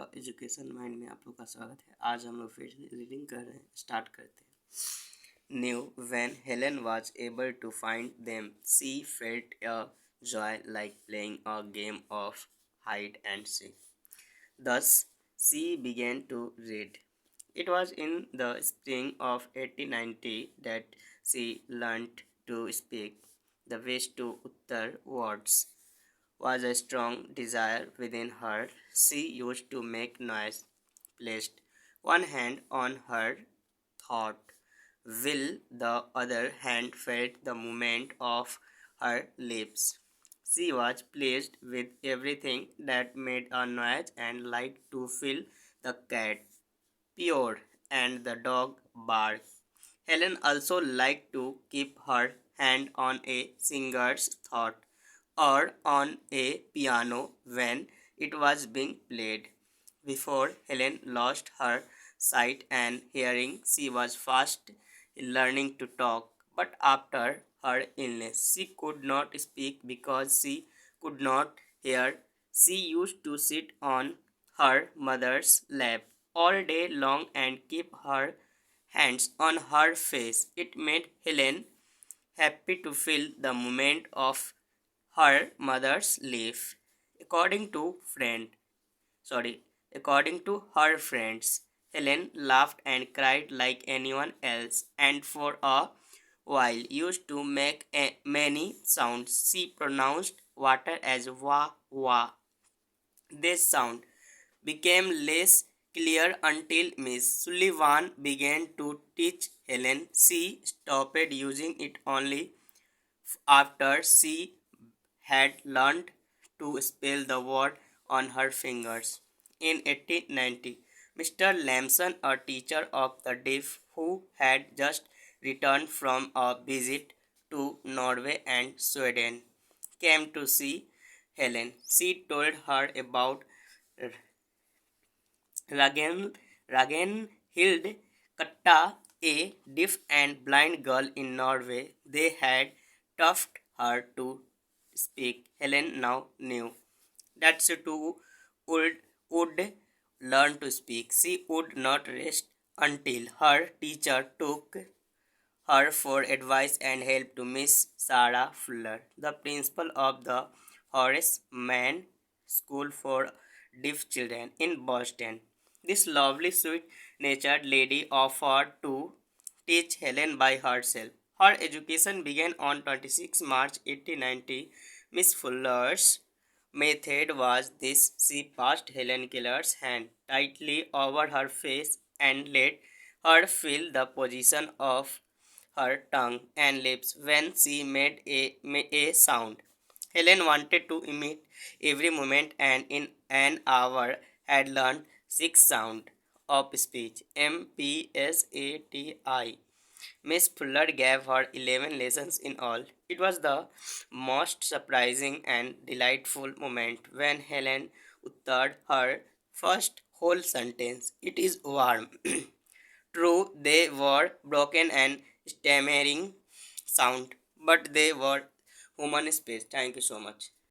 Education mind में आप लोग का स्वागत है। आज हम लोग फिर से रीडिंग कर रहे हैं। स्टार्ट करते हैं। New when Helen was able to find them she felt a joy like playing a game of hide and seek. Thus she began to read. It was in the spring of 1890 that she learnt to speak. The wish to utter words was a strong desire within her. She used to make noise, placed one hand on her thought, while the other hand felt the movement of her lips. She was pleased with everything that made a noise and liked to feel the cat purr and the dog bark. Helen also liked to keep her hand on a singer's thought or on a piano when it was being played. Before Helen lost her sight and hearing, she was fast learning to talk, but after her illness, she could not speak because she could not hear. She used to sit on her mother's lap all day long and keep her hands on her face. It made Helen happy to feel the movement of her mother's lips. According to friend, sorry, according to her friends, Helen laughed and cried like anyone else, and for a while used to make many sounds. She pronounced water as wah wah. This sound became less clear until Miss Sullivan began to teach Helen. She stopped using it only after she had learned to spell the word on her fingers. In 1890, Mr. Lamson, a teacher of the deaf who had just returned from a visit to Norway and Sweden, came to see Helen. She told her about Ragen, Ragenhild Katta, a deaf and blind girl in Norway. They had taught her to speak. Helen now knew that she too would learn to speak. She would not rest until her teacher took her for advice and help to Miss Sarah Fuller, the principal of the Horace Mann School for Deaf Children in Boston. This lovely, sweet natured lady offered to teach Helen by herself. Her education began on 26 March 1890. Miss Fuller's method was this: she passed Helen Keller's hand tightly over her face and let her feel the position of her tongue and lips when she made a sound. Helen wanted to imitate every movement and in an hour had learned six sounds of speech. MPSATI. Miss Fuller gave her 11 lessons in all. It was the most surprising and delightful moment when Helen uttered her first whole sentence. It is warm. True, they were broken and stammering sound, but they were human speech. Thank you so much.